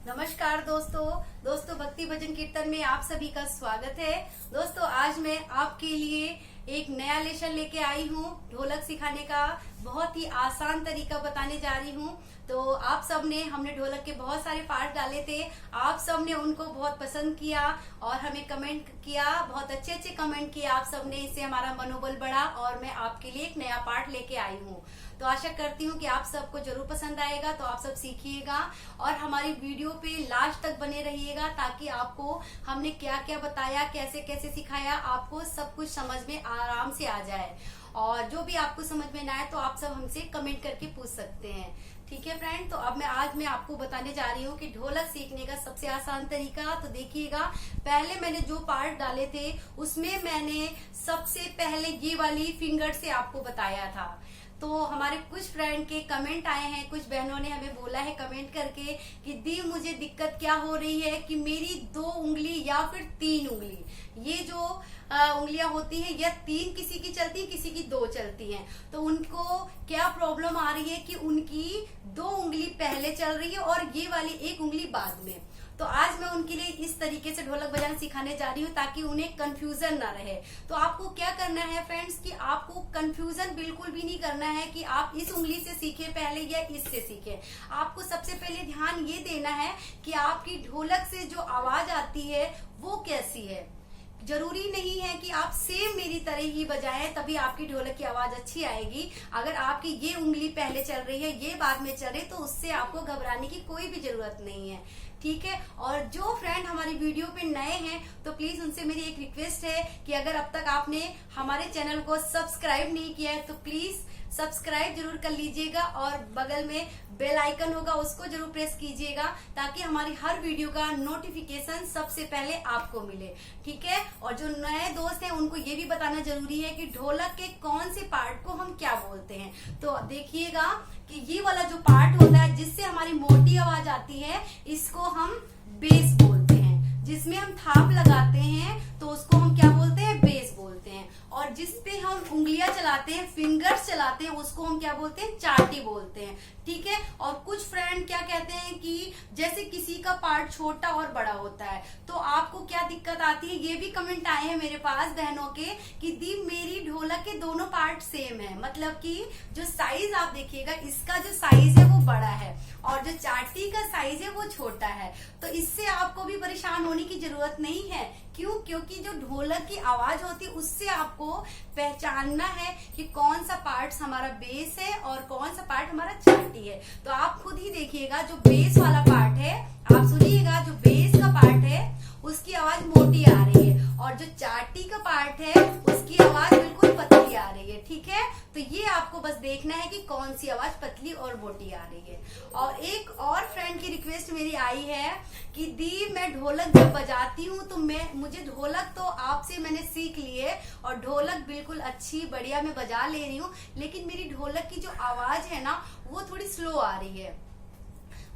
नमस्कार दोस्तों भक्ति भजन कीर्तन में आप सभी का स्वागत है। दोस्तों आज मैं आपके लिए एक नया लेसन लेके आई हूँ। ढोलक सिखाने का बहुत ही आसान तरीका बताने जा रही हूँ। तो आप सब ने हमने ढोलक के बहुत सारे पार्ट डाले थे, आप सब ने उनको बहुत पसंद किया और हमें कमेंट किया, बहुत अच्छे अच्छे कमेंट किए आप सब ने। इससे हमारा मनोबल बढ़ा और मैं आपके लिए एक नया पार्ट लेके आई हूँ। तो आशा करती हूँ कि आप सबको जरूर पसंद आएगा। तो आप सब सीखिएगा और हमारी वीडियो पे लास्ट तक बने रहिएगा, ताकि आपको हमने क्या क्या बताया, कैसे कैसे सिखाया, आपको सब कुछ समझ में आराम से आ जाए। और जो भी आपको समझ में ना आए तो आप सब हमसे कमेंट करके पूछ सकते हैं। ठीक है फ्रेंड, तो अब आज मैं आपको बताने जा रही हूँ कि ढोलक सीखने का सबसे आसान तरीका। तो देखिएगा, पहले मैंने जो पार्ट डाले थे उसमें मैंने सबसे पहले ये वाली फिंगर से आपको बताया था। तो हमारे कुछ फ्रेंड के कमेंट आए हैं, कुछ बहनों ने हमें बोला है कमेंट करके कि दी मुझे दिक्कत क्या हो रही है कि मेरी 2 उंगली या फिर 3 उंगली, ये जो उंगलियां होती हैं या 3 किसी की चलती है, किसी की 2 चलती हैं। तो उनको क्या प्रॉब्लम आ रही है कि उनकी 2 उंगली पहले चल रही है और ये वाली 1 उंगली बाद में। तो आज मैं उनके लिए इस तरीके से ढोलक बजाना सिखाने जा रही हूँ ताकि उन्हें कंफ्यूजन ना रहे। तो आपको क्या करना है फ्रेंड्स कि आपको कंफ्यूजन बिल्कुल भी नहीं करना है कि आप इस उंगली से सीखे पहले या इससे सीखे। आपको सबसे पहले ध्यान ये देना है कि आपकी ढोलक से जो आवाज आती है वो कैसी है। जरूरी नहीं है कि आप सेम मेरी तरह ही बजाएं तभी आपकी ढोलक की आवाज अच्छी आएगी। अगर आपकी ये उंगली पहले चल रही है, ये बाद में चल रही है, तो उससे आपको घबराने की कोई भी जरूरत नहीं है। ठीक है। और जो फ्रेंड हमारी वीडियो पे नए हैं तो प्लीज उनसे मेरी एक रिक्वेस्ट है कि अगर अब तक आपने हमारे चैनल को सब्सक्राइब नहीं किया है तो प्लीज सब्सक्राइब जरूर कर लीजिएगा और बगल में बेल आइकन होगा उसको जरूर प्रेस कीजिएगा, ताकि हमारी हर वीडियो का नोटिफिकेशन सबसे पहले आपको मिले। ठीक है। और जो नए दोस्त हैं उनको ये भी बताना जरूरी है कि ढोलक के कौन से पार्ट को हम क्या बोलते हैं। तो देखिएगा कि ये वाला जो पार्ट होता है जिससे हमारी मोटी आवाज आती है, इसको हम बेस बोलते हैं। जिसमें हम थाप लगाते हैं तो उसको हम क्या बोलते हैं, बेस बोलते हैं। और जिसपे हम उंगलियां चलाते हैं, फिंगर्स चलाते हैं, उसको हम क्या बोलते हैं, चाटी बोलते हैं। ठीक है। और कुछ फ्रेंड क्या कहते हैं कि जैसे किसी का पार्ट छोटा और बड़ा होता है, तो आपको क्या दिक्कत आती है। ये भी कमेंट आए हैं मेरे पास बहनों के कि दी मेरी ढोलक के दोनों पार्ट सेम है, मतलब कि जो साइज आप देखिएगा, इसका जो साइज है वो बड़ा है और जो चाटी का साइज है वो छोटा है। तो इससे आपको भी परेशान होने की जरूरत नहीं है। क्यों? क्योंकि जो ढोलक की आवाज होती है उससे आपको पहचानना है कि कौन सा पार्ट हमारा बेस है और कौन सा पार्ट हमारा चाटी है। तो आप खुद ही देखिएगा, जो बेस वाला पार्ट है, आप सुनिएगा, जो बेस का पार्ट है उसकी आवाज मोटी आ रही है और जो चाटी का पार्ट है उसकी आवाज बिल्कुल पतली आ रही है। ठीक है। तो ये आपको बस देखना है कि कौन सी आवाज पतली और मोटी आ रही है। और एक और फ्रेंड की रिक्वेस्ट मेरी आई है कि दी मैं ढोलक जब बजाती हूँ तो मुझे ढोलक तो आपसे मैंने सीख ली है और ढोलक बिल्कुल अच्छी बढ़िया मैं बजा ले रही हूँ, लेकिन मेरी ढोलक की जो आवाज है ना वो थोड़ी स्लो आ रही है।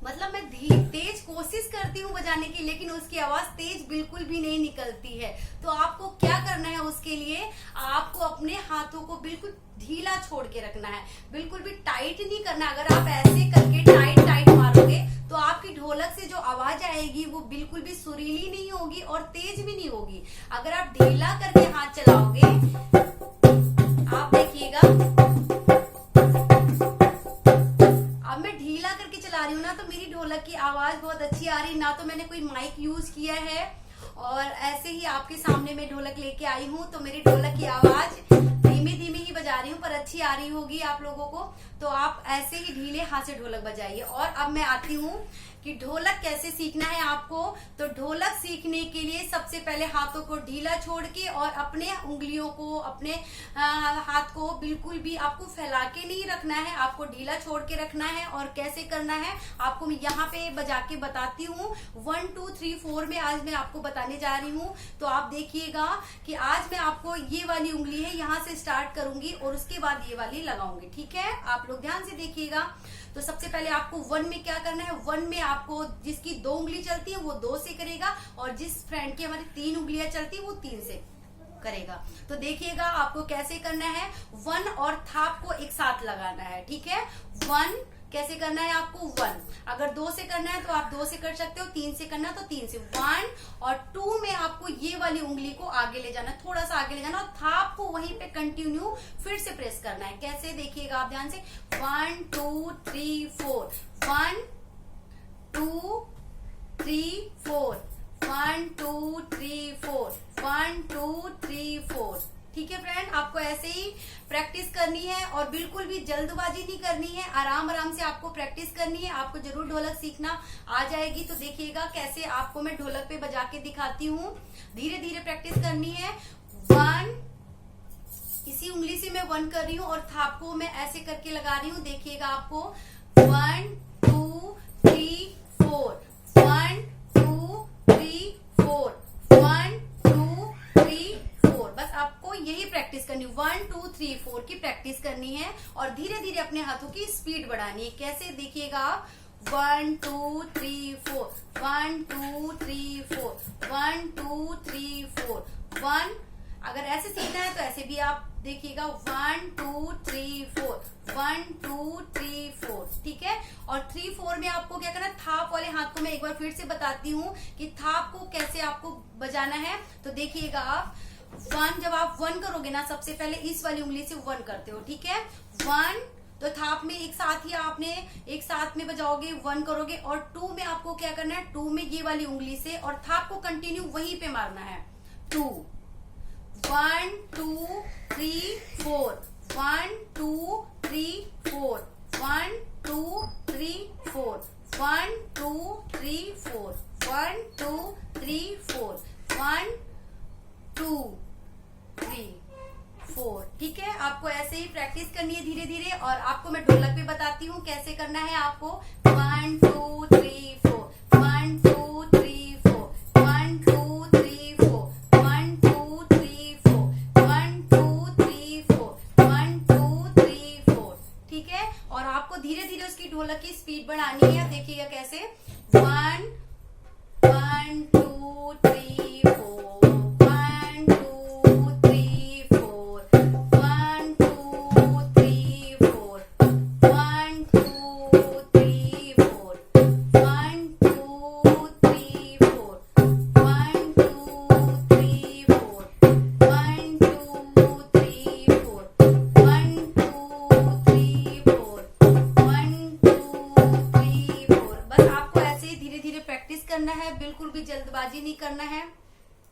मतलब मैं तेज कोशिश करती हूँ बजाने की, लेकिन उसकी आवाज तेज बिल्कुल भी नहीं निकलती है। तो आपको क्या करना है, उसके लिए आपको अपने हाथों को बिल्कुल ढीला छोड़ के रखना है, बिल्कुल भी टाइट नहीं करना। अगर आप ऐसे करके टाइट टाइट मारोगे तो आपकी ढोलक से जो आवाज आएगी वो बिल्कुल भी सुरीली नहीं होगी और तेज भी नहीं होगी। अगर आप ढीला करके हाथ चलाओगे, आप देखिएगा चला रही हूँ ना, तो मेरी ढोलक की आवाज बहुत अच्छी आ रही। ना तो मैंने कोई माइक यूज किया है और ऐसे ही आपके सामने मैं ढोलक लेके आई हूँ, तो मेरी ढोलक की आवाज धीमे धीमे ही बजा रही हूँ पर अच्छी आ रही होगी आप लोगों को। तो आप ऐसे ही ढीले हाथ से ढोलक बजाइए। और अब मैं आती हूँ कि ढोलक कैसे सीखना है आपको। तो ढोलक सीखने के लिए सबसे पहले हाथों को ढीला छोड़ के और अपने उंगलियों को, अपने हाथ को बिल्कुल भी आपको फैला के नहीं रखना है, आपको ढीला छोड़ के रखना है। और कैसे करना है आपको मैं यहाँ पे बजा के बताती हूँ। 1 2 3 4 में आज मैं आपको बताने जा रही हूँ। तो आप देखिएगा कि आज मैं आपको ये वाली उंगली है यहाँ से स्टार्ट करूंगी और उसके बाद ये वाली लगाऊंगी। ठीक है। आप लोग ध्यान से देखिएगा। तो सबसे पहले आपको 1 में क्या करना है, 1 में आपको जिसकी 2 उंगली चलती है वो 2 से करेगा और जिस फ्रेंड की हमारी 3 उंगलियां चलती है वो 3 से करेगा। तो देखिएगा आपको कैसे करना है। 1 और थाप को एक साथ लगाना है। ठीक है। 1 कैसे करना है आपको 1। अगर 2 से करना है तो आप 2 से कर सकते हो, 3 से करना है तो 3 से। 1 और 2 में आपको ये वाली उंगली को आगे ले जाना है, थोड़ा सा आगे ले जाना, और थाप को वहीं पे कंटिन्यू फिर से प्रेस करना है। कैसे देखिएगा आप ध्यान से, 1 2 3 4, 1 2 3 4, 1 2 3 4, 1 2 3 4। ठीक है फ्रेंड, आपको ऐसे ही प्रैक्टिस करनी है और बिल्कुल भी जल्दबाजी नहीं करनी है, आराम आराम से आपको प्रैक्टिस करनी है। आपको जरूर ढोलक सीखना आ जाएगी। तो देखिएगा कैसे आपको मैं ढोलक पे बजा के दिखाती हूँ। धीरे धीरे प्रैक्टिस करनी है। 1, इसी उंगली से मैं 1 कर रही हूँ और थाप को मैं ऐसे करके लगा रही हूँ। देखिएगा आपको 1 2 3 4, 1 2 3 4, 1 2 3 4। बस आपको यही प्रैक्टिस करनी, 1 2 3 4 की प्रैक्टिस करनी है और धीरे धीरे अपने हाथों की स्पीड बढ़ानी है। कैसे देखिएगा आप, 1 2 3 4, 1 2 3 4, 1 2 3 4, 1। अगर ऐसे सीखना है तो ऐसे भी आप देखिएगा, 1 2 3 4, 1 2 3 4। ठीक है, और 3 4 में आपको क्या करना है, थाप वाले हाथ को मैं एक बार फिर से बताती हूँ कि थाप को कैसे आपको बजाना है। तो देखिएगा आप 1, जब आप 1 करोगे ना, सबसे पहले इस वाली उंगली से 1 करते हो। ठीक है, 1 तो थाप में एक साथ ही आपने एक साथ में बजाओगे, 1 करोगे। और 2 में आपको क्या करना है, 2 में ये वाली उंगली से और थाप को कंटिन्यू वहीं पे मारना है। 2 1 2 3 4, 1 2 3 4, 1 2 3 4, 1 2 3 4, 1 2 3 4, 1 2 3 4। ठीक है, आपको ऐसे ही प्रैक्टिस करनी है धीरे धीरे। और आपको मैं ढोलक पे बताती हूँ कैसे करना है आपको। 1 2 3 4, 1 2 3 4, 1 2 3 4, 1 2 3 4, 1 2 3 4, 1 2 3 4। ठीक है, और आपको धीरे धीरे उसकी ढोलक की स्पीड बढ़ानी है। देखिएगा कैसे, 1 1 2 3 4, 1 2 3 4, 1 2 3 4, 1 2 3 4, 1 2 3 4, 1 2 3 4, 1 2 3 4, 1 2 3 4, 1 2 3 4। बस आपको ऐसे ही धीरे धीरे प्रैक्टिस करना है, बिल्कुल भी जल्दबाजी नहीं करना है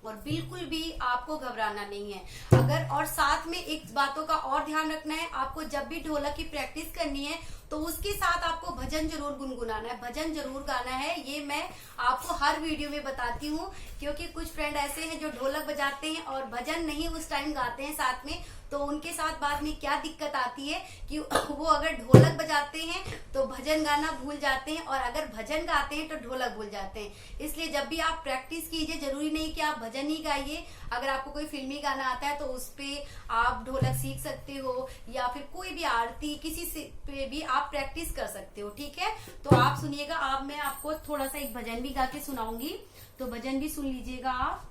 और बिल्कुल भी आपको घबराना नहीं है। अगर और साथ में एक बातों का और ध्यान रखना है, आपको जब भी ढोलक की प्रैक्टिस करनी है तो उसके साथ आपको भजन जरूर गुनगुनाना है, भजन जरूर गाना है। ये मैं आपको हर वीडियो में बताती हूँ, क्योंकि कुछ फ्रेंड ऐसे हैं जो ढोलक बजाते हैं और भजन नहीं उस टाइम गाते हैं साथ में, तो उनके साथ बाद में क्या दिक्कत आती है कि वो अगर ढोलक बजाते हैं तो भजन गाना भूल जाते हैं, और अगर भजन गाते हैं तो ढोलक भूल जाते हैं। इसलिए जब भी आप प्रैक्टिस कीजिए, जरूरी नहीं कि आप भजन ही गाइए। अगर आपको कोई फिल्मी गाना आता है तो उस पे आप ढोलक सीख सकते हो, या फिर कोई भी आरती किसी से पे भी आप प्रैक्टिस कर सकते हो। ठीक है, तो आप सुनिएगा। अब मैं आपको थोड़ा सा एक भजन भी गा के सुनाऊंगी, तो भजन भी सुन लीजिएगा आप।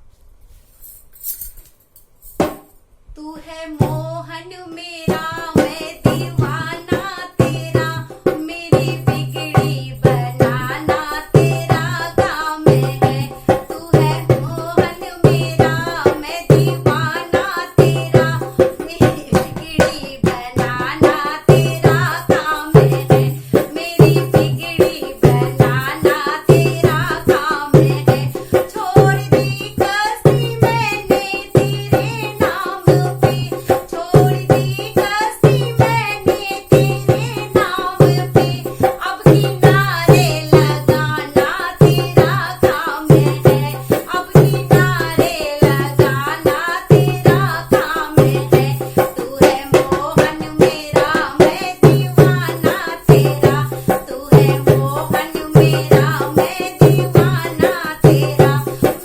तू है मोहन मेरा, मैं दीवाना तेरा, मेरी बिगड़ी बनाना तेरा काम है। तू है मोहन मेरा, मैं दीवाना तेरा, मेरी बिगड़ी बनाना तेरा काम है। मेरी बिगड़ी बनाना तेरा काम है। छोड़ दी कस्ती मैंने तेरे नाम पे, छोड़ दी कस्ती मैंने तेरे नाम पे, अब किनारे लगाना तेरा काम है। अब किनारे लगाना तेरा काम है। तू है मोहन मेरा, मैं दीवाना तेरा, तू है मोहन मेरा, मैं दीवाना तेरा,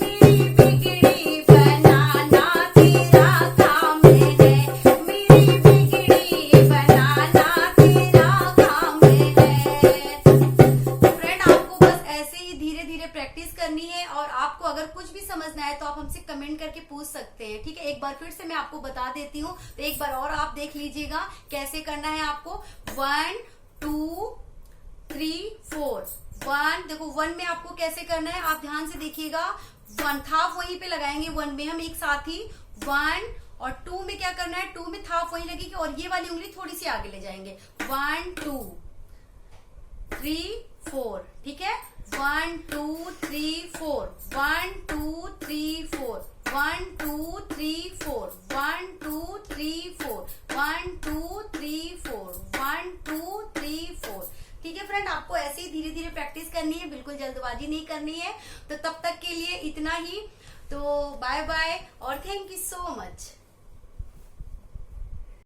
मेरी बिगड़ी बनाना तेरा काम है। मेरी बिगड़ी बनाना तेरा काम है। फ्रेंड, आपको बस ऐसे ही धीरे धीरे प्रैक्टिस करनी है, और आपको अगर कुछ भी समझना है तो आप हमसे कमेंट करके पूछ सकते हैं। ठीक है, एक बार फिर से मैं आपको बता देती हूँ, तो एक बार और आप देख लीजिएगा कैसे करना है आपको। 1 2 3 4 1। देखो 1 में आपको कैसे करना है, आप ध्यान से देखिएगा। 1 थाप वहीं पे लगाएंगे, 1 में हम एक साथ ही 1, और 2 में क्या करना है, 2 में थाप वहीं लगेगी और ये वाली उंगली थोड़ी सी आगे ले जाएंगे। 1 2 3 4, ठीक है। 1 2 3 4, 1 2 3 4, 1 2 3 4, 1 2 3 4, 1 2 3 4, 1 2 3 4। ठीक है फ्रेंड, आपको ऐसे ही धीरे धीरे प्रैक्टिस करनी है, बिल्कुल जल्दबाजी नहीं करनी है। तो तब तक के लिए इतना ही। तो बाय बाय और थैंक यू सो मच।